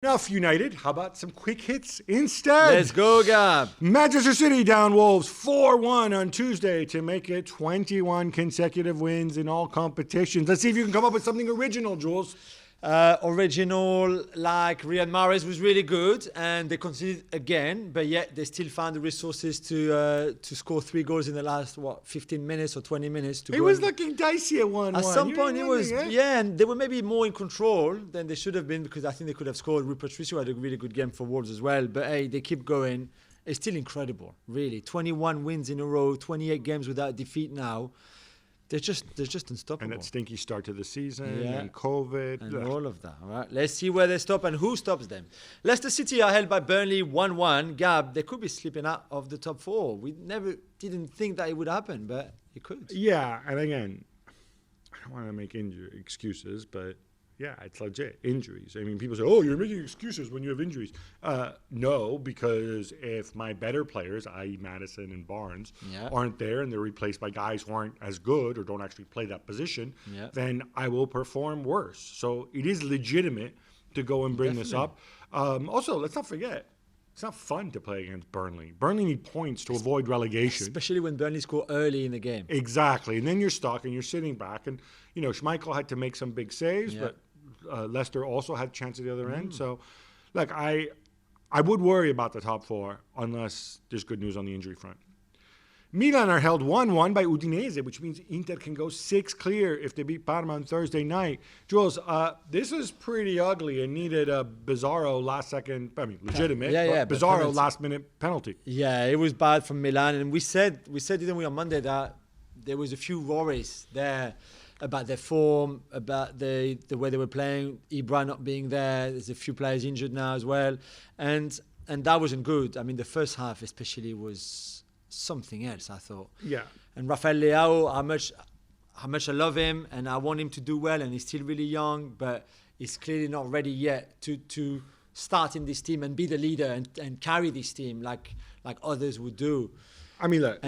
Enough United. How about some quick hits instead? Let's go, Gab. Manchester City down Wolves 4-1 on Tuesday to make it 21 consecutive wins in all competitions. Let's see if you can come up with something original, Jules. Original, like Riyad Mahrez was really good, and they conceded again, but yet they still found the resources to score 3 goals in the last 15 minutes or 20 minutes. It was looking dicey at 1-1. At some point, it was, and they were maybe more in control than they should have been, because I think they could have scored. Rupert Tricio had a really good game for Wolves as well, but hey, they keep going. It's still incredible, really. 21 wins in a row, 28 games without defeat now. They're just unstoppable. And that stinky start to the season, and COVID. And all of that. All right, let's see where they stop and who stops them. Leicester City are held by Burnley 1-1. Gab, they could be slipping out of the top 4. We didn't think that it would happen, but it could. Yeah, and again, I don't want to make excuses, but yeah, it's legit. Injuries. I mean, people say, oh, you're making excuses when you have injuries. No, because if my better players, i.e. Maddison and Barnes, aren't there and they're replaced by guys who aren't as good or don't actually play that position, then I will perform worse. So it is legitimate to go and bring this up. Also, let's not forget, it's not fun to play against Burnley. Burnley need points to avoid relegation. Especially when Burnley score early in the game. Exactly. And then you're stuck and you're sitting back. And, you know, Schmeichel had to make some big saves, but Leicester also had a chance at the other end. So, look, I would worry about the top 4 unless there's good news on the injury front. Milan are held 1-1 by Udinese, which means Inter can go 6 clear if they beat Parma on Thursday night. Jules, this is pretty ugly and needed a bizarro legitimate, bizarro last-minute penalty. Yeah, it was bad from Milan. And we said, didn't we, on Monday that there was a few worries there about their form, about the way they were playing, Ibra not being there. There's a few players injured now as well. And that wasn't good. I mean, the first half especially was something else, I thought. Yeah. And Rafael Leao, how much I love him and I want him to do well, and he's still really young, but he's clearly not ready yet to start in this team and be the leader and carry this team like others would do. I mean, look,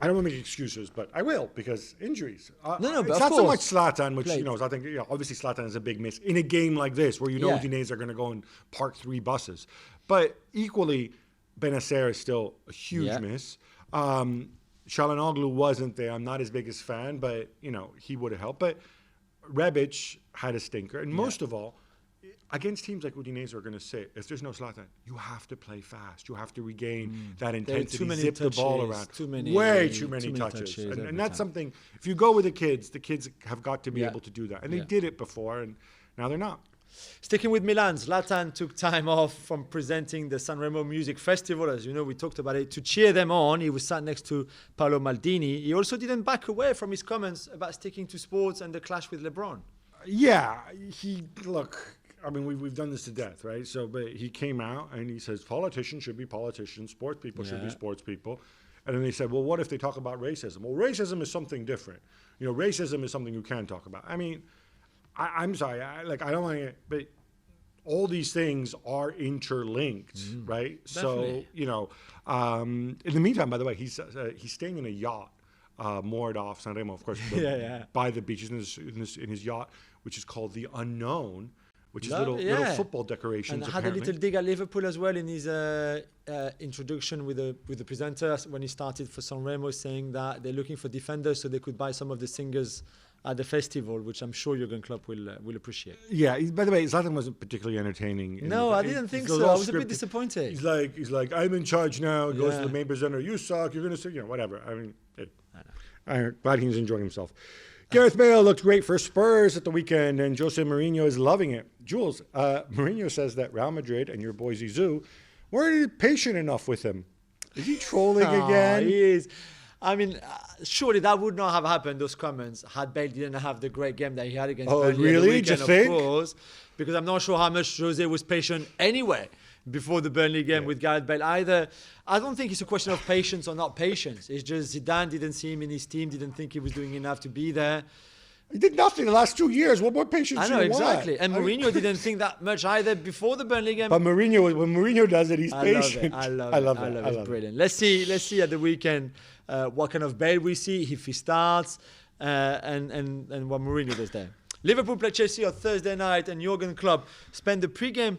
I don't want to make excuses, but I will, because injuries. But it's not so much Zlatan, which, I think, obviously Zlatan is a big miss in a game like this where Udinese are going to go and park 3 buses. But equally, Benacer is still a huge miss. Çalhanoğlu wasn't there. I'm not his biggest fan, but, he would have helped. But Rebic had a stinker. And most of all, against teams like Udinese are going to sit, if there's no Zlatan, you have to play fast. You have to regain that intensity, zip the ball around. Way too many touches. And that's something, if you go with the kids have got to be able to do that. And they did it before, and now they're not. Sticking with Milan, Zlatan took time off from presenting the Sanremo Music Festival. As you know, we talked about it. To cheer them on, he was sat next to Paolo Maldini. He also didn't back away from his comments about sticking to sports and the clash with LeBron. Yeah, we've done this to death, right? So, but he came out and he says politicians should be politicians, sports people should be sports people. And then they said, well, what if they talk about racism? Well, racism is something different. Racism is something you can talk about. I mean, I'm sorry, I don't want to, but all these things are interlinked, right? Definitely. So, in the meantime, by the way, he's staying in a yacht moored off Sanremo, of course, by the beach. He's in his yacht, which is called the Unknown, which is little football decorations. And had a little dig at Liverpool as well in his introduction with the presenter when he started for Sanremo, saying that they're looking for defenders so they could buy some of the singers at the festival, which I'm sure Jurgen Klopp will appreciate. Yeah. By the way, Zlatan wasn't particularly entertaining. No, I didn't think so. I was a bit disappointed. He's like, I'm in charge now. He goes to the main presenter. You suck. You're gonna say, whatever. I mean, I'm glad he's enjoying himself. Gareth Bale looked great for Spurs at the weekend, and Jose Mourhino is loving it. Jules, Mourinho says that Real Madrid and your boy Zizou weren't patient enough with him. Is he trolling again? He is. I mean, surely that would not have happened, those comments, had Bale didn't have the great game that he had against Burnley really? At the weekend, Just think? Of course, because I'm not sure how much Jose was patient anyway before the Burnley game with Gareth Bale either. I don't think it's a question of patience or not patience. It's just Zidane didn't see him in his team, didn't think he was doing enough to be there. He did nothing the last 2 years. What more patience do you want? Exactly. And Mourinho didn't think that much either before the Burnley game. But when Mourinho does it, he's patient. I love it. It's brilliant. Let's see at the weekend what kind of Bale we see, if he starts, and what Mourinho does there. Liverpool play Chelsea on Thursday night, and Jurgen Klopp spent the pre-game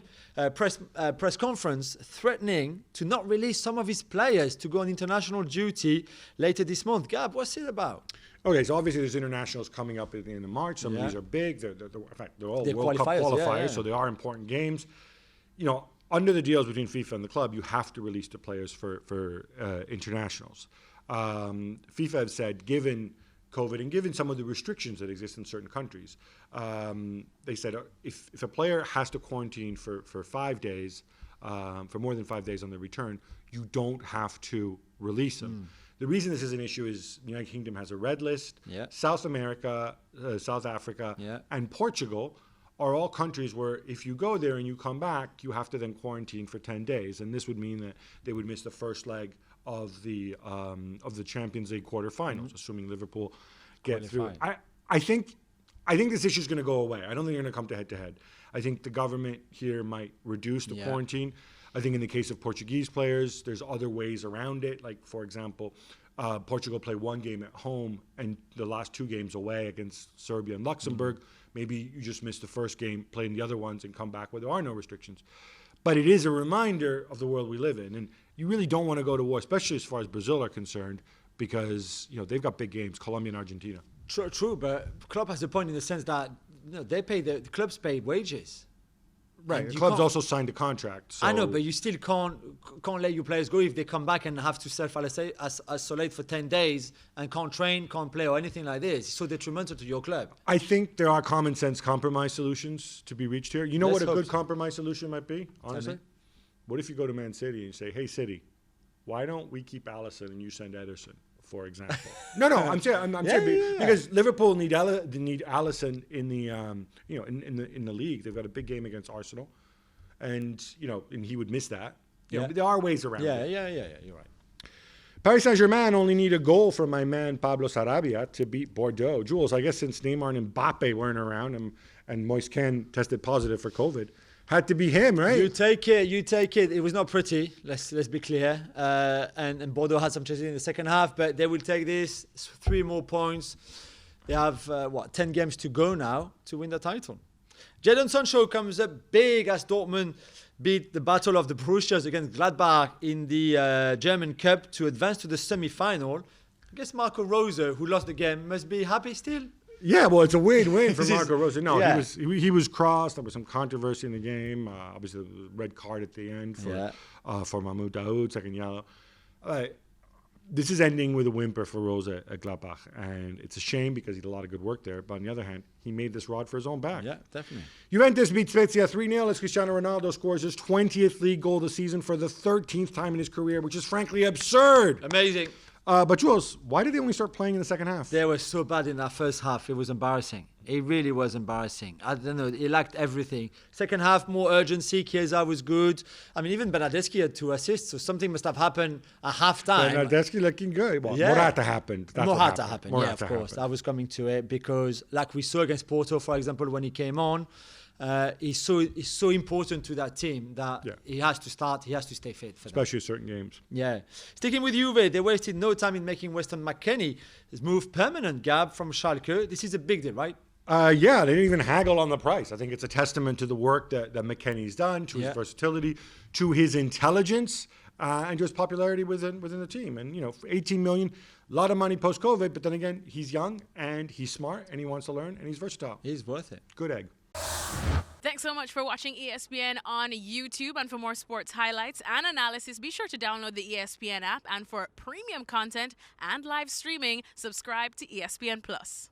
press conference threatening to not release some of his players to go on international duty later this month. Gab, what's it about? Okay, so obviously there's internationals coming up at the end of March. Some of these are big. In fact, they're all World Cup qualifiers, so they are important games. Under the deals between FIFA and the club, you have to release the players for internationals. FIFA have said, given COVID and given some of the restrictions that exist in certain countries, they said if a player has to quarantine for 5 days, for more than 5 days on their return, you don't have to release them. The reason this is an issue is the United Kingdom has a red list. South America, South Africa, and Portugal are all countries where if you go there and you come back, you have to then quarantine for 10 days. And this would mean that they would miss the first leg of the Champions League quarterfinals, assuming Liverpool get through. I think this issue is going to go away. I don't think they're going to come to head-to-head. I think the government here might reduce the quarantine. I think in the case of Portuguese players, there's other ways around it. Like, for example, Portugal play one game at home and the last 2 games away against Serbia and Luxembourg. Maybe you just miss the first game, play in the other ones, and come back where there are no restrictions. But it is a reminder of the world we live in. And you really don't want to go to war, especially as far as Brazil are concerned, because they've got big games, Colombia and Argentina. True, but Klopp has a point in the sense that the clubs pay wages. Right, the clubs also signed a contract. So. I know, but you still can't let your players go if they come back and have to self-isolate for 10 days and can't train, can't play or anything like this. It's so detrimental to your club. I think there are common sense compromise solutions to be reached here. You know what a good compromise solution might be, honestly? What if you go to Man City and you say, hey, City, why don't we keep Alisson and you send Ederson, for example? No, I'm saying because Liverpool need Alisson in the in the league. They've got a big game against Arsenal, and and he would miss that. But there are ways around it. Yeah. You're right. Paris Saint-Germain only need a goal from my man Pablo Sarabia to beat Bordeaux. Jules, I guess since Neymar and Mbappe weren't around and Moise Kean tested positive for COVID, had to be him, right? You take it. It was not pretty. Let's be clear. And Bordeaux had some chances in the second half, but they will take this 3 more points. They have 10 games to go now to win the title. Jadon Sancho comes up big as Dortmund beat the battle of the Borussias against Gladbach in the German Cup to advance to the semi-final. I guess Marco Rose, who lost the game, must be happy still. Yeah, well, it's a win-win for Marco Rose. No, he was crossed. There was some controversy in the game. Obviously, the red card at the end for Mahmoud Dahoud, second yellow. This is ending with a whimper for Rose at Gladbach, and it's a shame because he did a lot of good work there. But on the other hand, he made this rod for his own back. Yeah, definitely. Juventus beat Spezia 3-0 as Cristiano Ronaldo scores his 20th league goal of the season for the 13th time in his career, which is frankly absurd. Amazing. But Jules, why did they only start playing in the second half? They were so bad in that first half. It was embarrassing. It really was embarrassing. I don't know. It lacked everything. Second half, more urgency. Chiesa was good. I mean, even Bernardeschi had 2 assists, so something must have happened at half-time. Bernardeschi looking good. Well, Morata happened. Morata happened, of course. I was coming to it because, like we saw against Porto, for example, when he came on, he's so important to that team that he has to start, he has to stay fit for especially certain games. Yeah. Sticking with Juve, they wasted no time in making Weston McKennie his move permanent, Gab, from Schalke. This is a big deal, right? They didn't even haggle on the price. I think it's a testament to the work that McKennie's done, to his versatility, to his intelligence, and to his popularity within the team. And, for 18 million, a lot of money post-COVID, but then again, he's young, and he's smart, and he wants to learn, and he's versatile. He's worth it. Good egg. Thanks so much for watching ESPN on YouTube. And for more sports highlights and analysis, be sure to download the ESPN app. And for premium content and live streaming, subscribe to ESPN Plus.